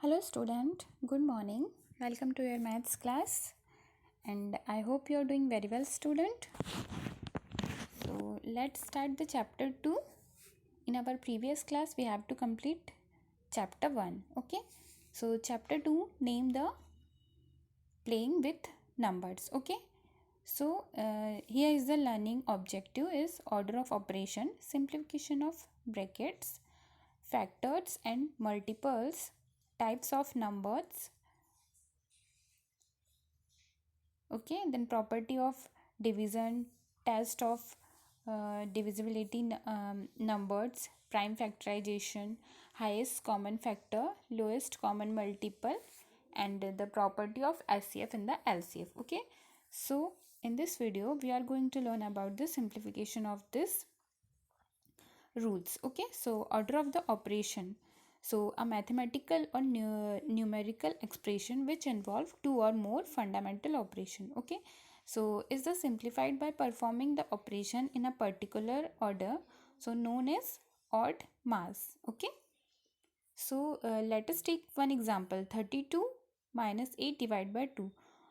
Hello student, good morning. Welcome to your maths class and I hope you are doing very well student. So let's start the chapter 2. In our previous class we have to complete chapter 1. Okay. So chapter 2 name the playing with numbers. Okay. So here is the learning objective is order of operation, simplification of brackets, factors and multiples, types of numbers. Okay, then property of division, test of divisibility numbers, prime factorization, highest common factor, lowest common multiple, and the property of SCF and the LCF. Okay, so in this video we are going to learn about the simplification of this rules. Okay, so order of the operation, so a mathematical or numerical expression which involve two or more fundamental operation. Okay, so is the simplified by performing the operation in a particular order, so known as odd mass. Okay, so let us take one example, 32 minus 8 divided by 2.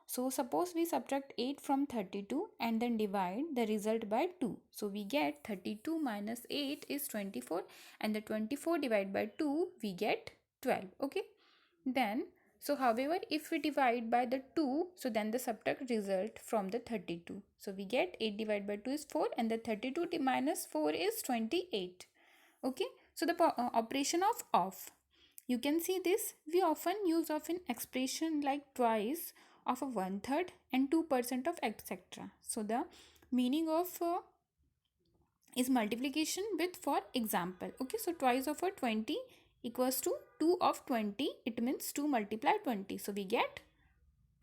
So suppose we subtract 8 from 32 and then divide the result by 2. So we get 32 minus 8 is 24 and the 24 divided by 2 we get 12. Okay. Then so however if we divide by the 2, so then the subtract result from the 32. So we get 8 divided by 2 is 4 and the 32 minus 4 is 28. Okay. So the operation of off. You can see this. We often use of an expression like twice of a 1/3 and 2% of etc. So the meaning of is multiplication with, for example. Okay, so twice of a 20 equals to 2 of 20. It means 2 multiply 20. So we get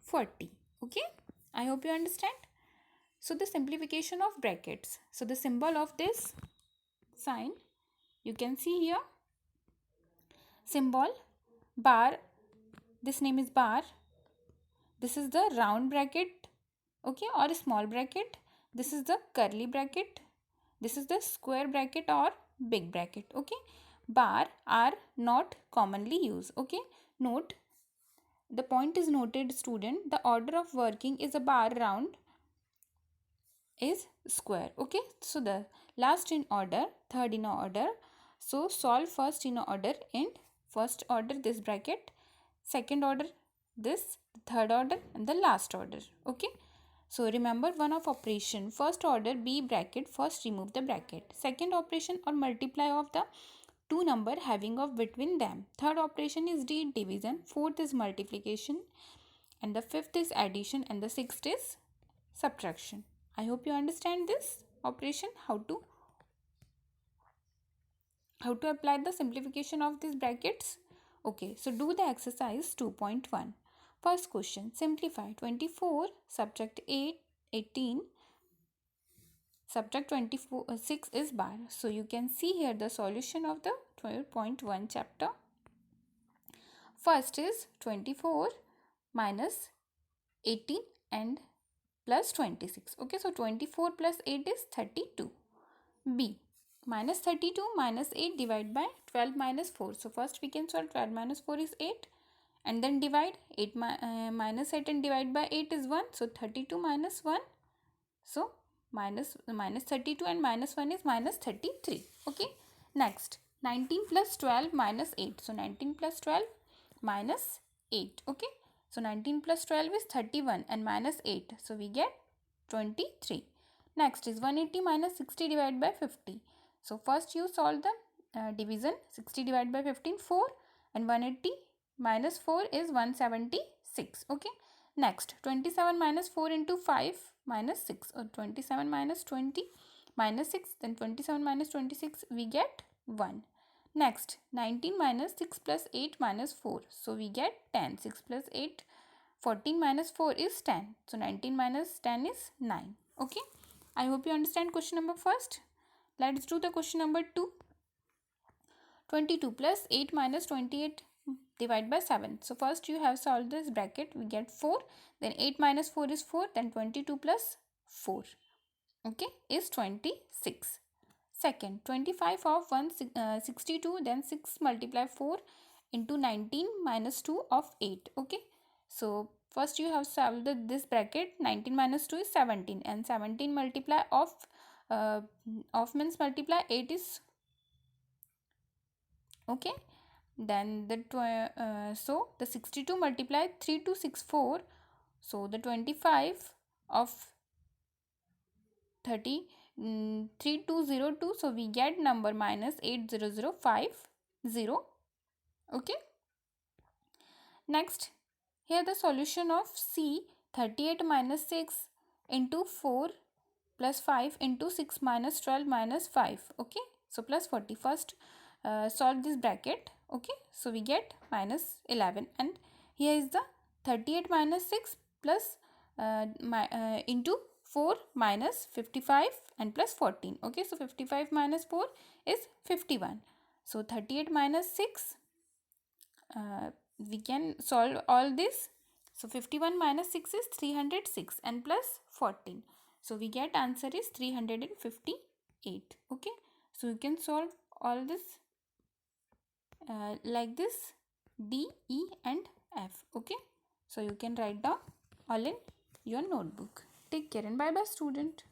40. Okay, I hope you understand. So the simplification of brackets. So the symbol of this sign you can see here, symbol bar. This name is bar. This is the round bracket, okay, or a small bracket. This is the curly bracket. This is the square bracket or big bracket. Okay, bar are not commonly used. Okay, note the point is noted student. The order of working is a bar, round is square. Okay, so the last in order, third in order. So solve first in order, in first order this bracket, second order this, third order and the last order. Okay, so remember one of operation, first order b bracket, first remove the bracket, second operation or multiply of the two number having of between them, third operation is division, fourth is multiplication and the fifth is addition and the sixth is subtraction. I hope you understand this operation, how to apply the simplification of these brackets. Okay, so do the exercise 2.1. First question, simplify 24 subtract 8 18 subtract 6 is bar. So you can see here the solution of the 12.1 chapter. First is 24 minus 18 and plus 26. Okay, so 24 plus 8 is 32. B, minus 32 minus 8 divided by 12 minus 4. So first we can solve 12 minus 4 is 8 and then divide 8 minus 8 and divide by 8 is 1. So 32 minus 1. So minus 32 and minus 1 is minus 33. Okay. Next 19 plus 12 minus 8. So 19 plus 12 minus 8. Okay. So 19 plus 12 is 31 and minus 8. So we get 23. Next is 180 minus 60 divided by 50. So first you solve the division. 60 divided by 15 4 and 180 minus 4 is 176. Okay. Next 27 minus 4 into 5 minus 6, or 27 minus 20 minus 6, then 27 minus 26 we get 1. Next 19 minus 6 plus 8 minus 4, so we get 10. 6 plus 8, 14 minus 4 is 10. So 19 minus 10 is 9. Okay, I hope you understand question number first. Let's do the question number 2. 22 plus 8 minus 28 divide by 7. So first you have solved this bracket, we get 4, then 8 minus 4 is 4, then 22 plus 4, okay, is 26. Second, 25 of 162, then 6 multiply 4 into 19 minus 2 of 8. Okay, so first you have solved this bracket. 19 minus 2 is 17, and 17 multiply of means multiply 8 is okay. Then so the 62 multiply 3 to 64, so the 25 of 30 3202, so we get number minus 80050. Okay, next here the solution of C. 38 minus 6 into 4 plus 5 into 6 minus 12 minus 5. Okay, so plus 40. First solve this bracket. Okay, so we get minus 11, and here is the 38 minus 6 plus into 4 minus 55 and plus 14. Okay, so 55 minus 4 is 51. So 38 minus 6, we can solve all this. So 51 minus 6 is 306 and plus 14. So we get answer is 358. Okay, so you can solve all this like this, D, E and F. Okay, so you can write down all in your notebook. Take care and bye bye student.